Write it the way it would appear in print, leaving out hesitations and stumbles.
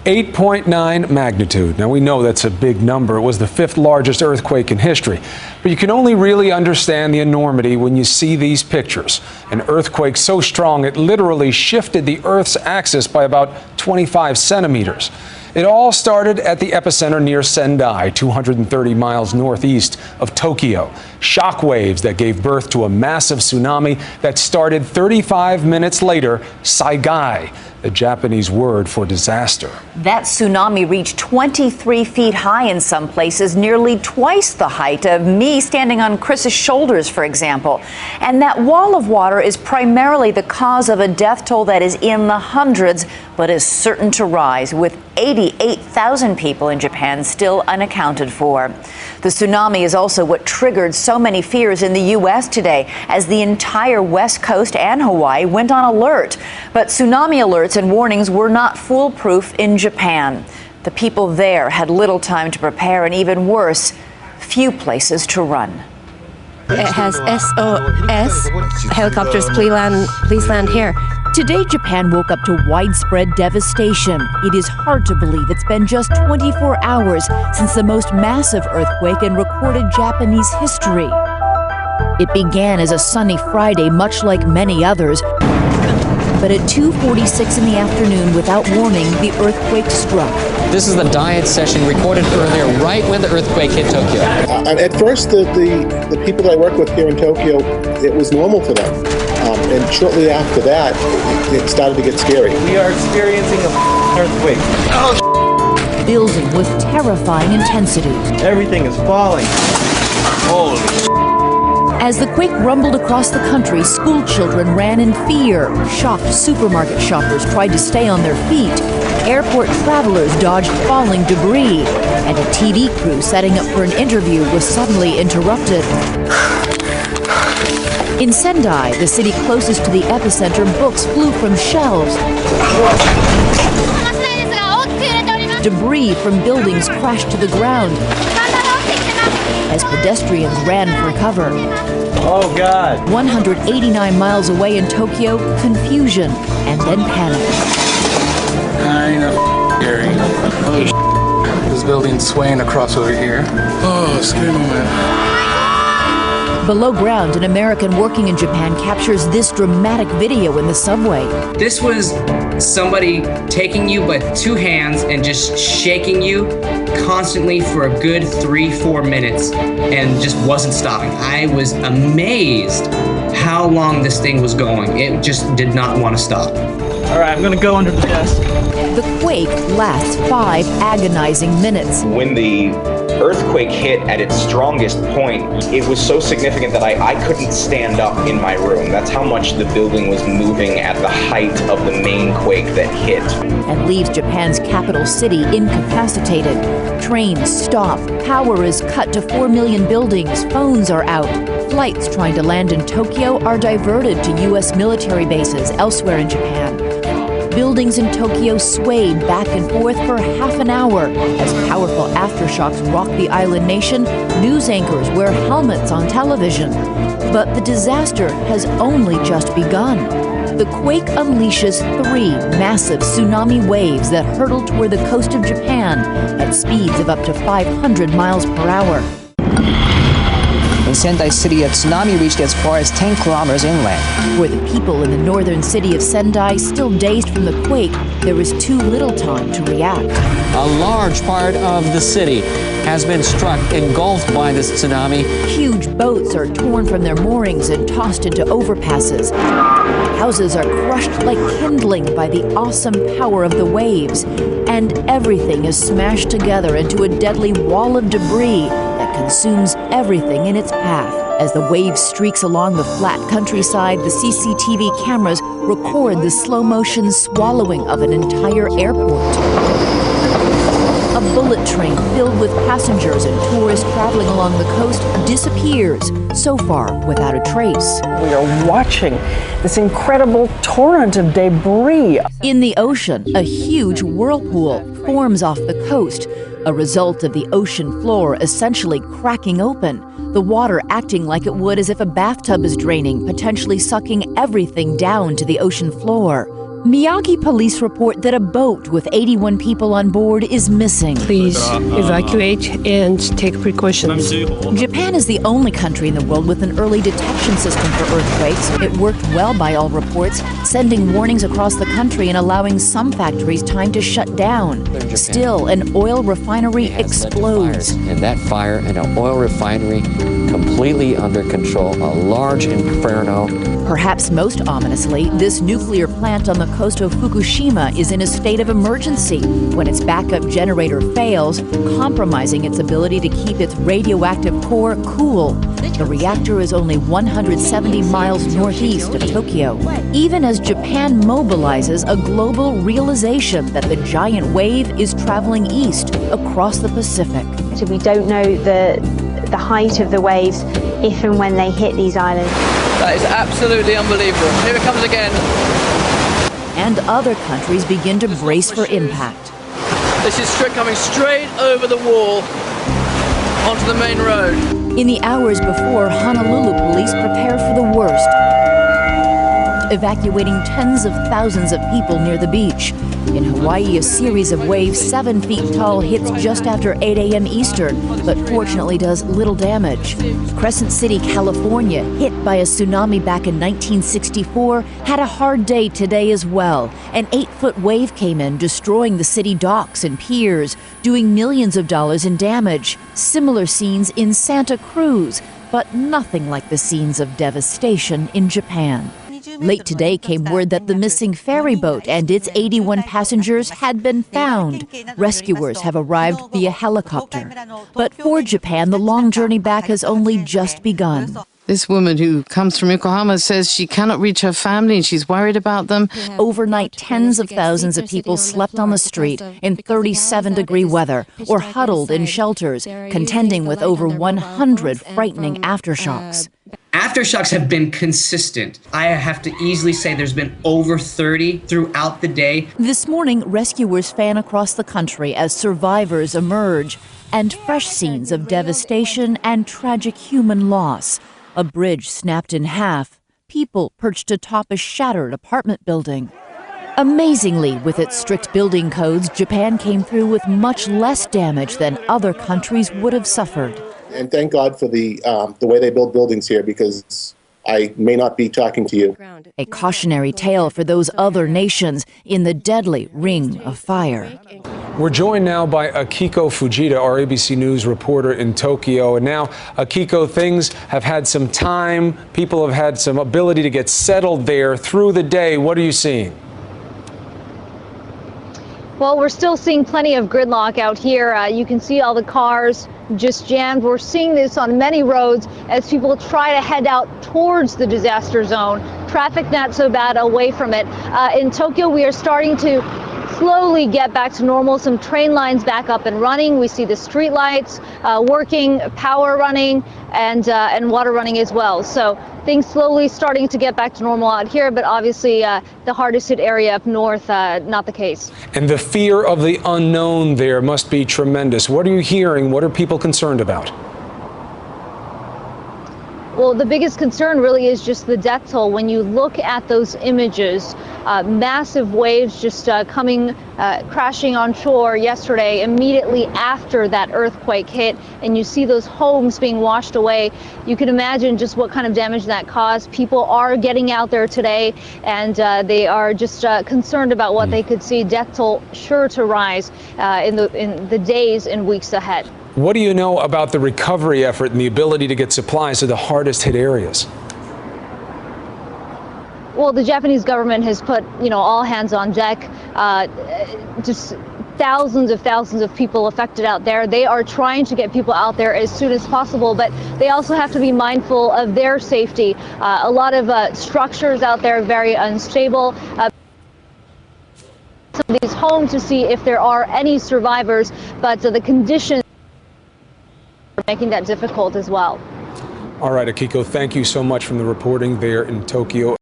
8.9 magnitude. Now we know that's a big number. It was the 5th largest earthquake in history. But you can only really understand the enormity when you see these pictures. An earthquake so strong it literally shifted the Earth's axis by about 25 centimeters. It all started at the epicenter near Sendai, 230 miles northeast of Tokyo. Shock waves that gave birth to a massive tsunami that started 35 minutes later, Saigai, the Japanese word for disaster. That tsunami reached 23 feet high in some places, nearly twice the height of me standing on Chris's shoulders, for example. And that wall of water is primarily the cause of a death toll that is in the hundreds, but is certain to rise, with 88,000 people in Japan still unaccounted for. The tsunami is also what triggered so many fears in the U.S. today, as the entire West Coast and Hawaii went on alert. But tsunami alerts and warnings were not foolproof in Japan. The people there had little time to prepare, and even worse, few places to run. It has SOS. Helicopters, please land here. Today, Japan woke up to widespread devastation. It is hard to believe it's been just 24 hours since the most massive earthquake in recorded Japanese history. It began as a sunny Friday, much like many others. But at 2:46 in the afternoon, without warning, the earthquake struck. This is the diet session recorded earlier, right when the earthquake hit Tokyo. At first, the people that I work with here in Tokyo, it was normal to them. And shortly after that, it started to get scary. We are experiencing an earthquake. Oh, building with terrifying intensity. Everything is falling. Holy As the quake rumbled across the country, school children ran in fear. Shocked supermarket shoppers tried to stay on their feet. Airport travelers dodged falling debris. And a TV crew setting up for an interview was suddenly interrupted. In Sendai, the city closest to the epicenter, books flew from shelves. Debris from buildings crashed to the ground as pedestrians ran for cover. Oh, God. 189 miles away in Tokyo, confusion and then panic. Kind of scary. Oh, this building's swaying across over here. Oh, scary moment. Below ground, an American working in Japan captures this dramatic video in the subway. This was somebody taking you by 2 hands and just shaking you constantly for a good 3-4 minutes and just wasn't stopping. I was amazed how long this thing was going. It just did not want to stop. All right, I'm gonna go under the desk. The quake lasts 5 agonizing minutes. When the earthquake hit at its strongest point, it was so significant that I couldn't stand up in my room. That's how much the building was moving at the height of the main quake that hit. And leaves Japan's capital city incapacitated. Trains stop, power is cut to 4 million buildings, phones are out. Flights trying to land in Tokyo are diverted to U.S. military bases elsewhere in Japan. Buildings in Tokyo swayed back and forth for half an hour. As powerful aftershocks rock the island nation, news anchors wear helmets on television. But the disaster has only just begun. The quake unleashes 3 massive tsunami waves that hurtle toward the coast of Japan at speeds of up to 500 miles per hour. In Sendai City, a tsunami reached as far as 10 kilometers inland. For the people in the northern city of Sendai, still dazed from the quake, there was too little time to react. A large part of the city has been struck, engulfed by this tsunami. Huge boats are torn from their moorings and tossed into overpasses. Houses are crushed like kindling by the awesome power of the waves. And everything is smashed together into a deadly wall of debris that consumes everything in its path. As the wave streaks along the flat countryside, the CCTV cameras record the slow-motion swallowing of an entire airport. A bullet train filled with passengers and tourists traveling along the coast disappears, so far without a trace. We are watching this incredible torrent of debris. In the ocean, a huge whirlpool forms off the coast, a result of the ocean floor essentially cracking open, the water acting like it would as if a bathtub is draining, potentially sucking everything down to the ocean floor. Miyagi police report that a boat with 81 people on board is missing. Please evacuate and take precautions. Japan is the only country in the world with an early detection system for earthquakes. It worked well by all reports, sending warnings across the country and allowing some factories time to shut down. Still, an oil refinery explodes. And that fire in an oil refinery completely under control, a large inferno. Perhaps most ominously, this nuclear plant on the coast of Fukushima is in a state of emergency when its backup generator fails, compromising its ability to keep its radioactive core cool. The reactor is only 170 miles northeast of Tokyo. Even as Japan mobilizes a global realization that the giant wave is traveling east across the Pacific. So we don't know the height of the waves if and when they hit these islands. That is absolutely unbelievable. Here it comes again. And other countries begin to brace for impact. This is coming straight over the wall onto the main road. In the hours before, Honolulu police prepare for the worst, evacuating tens of thousands of people near the beach. In Hawaii, a series of waves 7 feet tall hits just after 8 a.m. Eastern, but fortunately does little damage. Crescent City, California, hit by a tsunami back in 1964, had a hard day today as well. An 8-foot wave came in, destroying the city docks and piers, doing millions of dollars in damage. Similar scenes in Santa Cruz, but nothing like the scenes of devastation in Japan. Late today came word that the missing ferry boat and its 81 passengers had been found. Rescuers have arrived via helicopter. But for Japan, the long journey back has only just begun. This woman who comes from Yokohama says she cannot reach her family and she's worried about them. Overnight, tens of thousands of people slept on the street in 37-degree weather or huddled in shelters, contending with over 100 frightening aftershocks. Aftershocks have been consistent. I have to easily say there's been over 30 throughout the day. This morning, rescuers fan across the country as survivors emerge, and fresh scenes of devastation and tragic human loss. A bridge snapped in half, people perched atop a shattered apartment building. Amazingly, with its strict building codes, Japan came through with much less damage than other countries would have suffered. And thank God for the way they build buildings here, because I may not be talking to you. A cautionary tale for those other nations in the deadly ring of fire. We're joined now by Akiko Fujita, our ABC News reporter in Tokyo. And now, Akiko, things have had some time. People have had some ability to get settled there through the day. What are you seeing? Well, we're still seeing plenty of gridlock out here. You can see all the cars just jammed. We're seeing this on many roads as people try to head out towards the disaster zone. Traffic not so bad away from it. In Tokyo, we are starting to slowly get back to normal. Some train lines back up and running. We see the street lights working, power running, and water running as well. So things slowly starting to get back to normal out here, but obviously the hardest hit area up north, not the case. And the fear of the unknown there must be tremendous. What are you hearing? What are people concerned about? Well, the biggest concern really is just the death toll. When you look at those images, massive waves just coming, crashing on shore yesterday, immediately after that earthquake hit, and you see those homes being washed away. You can imagine just what kind of damage that caused. People are getting out there today, and they are just concerned about what they could see. Death toll sure to rise in the days and weeks ahead. What do you know about the recovery effort and the ability to get supplies to the hardest hit areas? Well, the Japanese government has put, all hands on deck. Just thousands of people affected out there. They are trying to get people out there as soon as possible, but they also have to be mindful of their safety. A lot of structures out there are very unstable. Some of these homes to see if there are any survivors, but the conditions are making that difficult as well. All right, Akiko, thank you so much from the reporting there in Tokyo.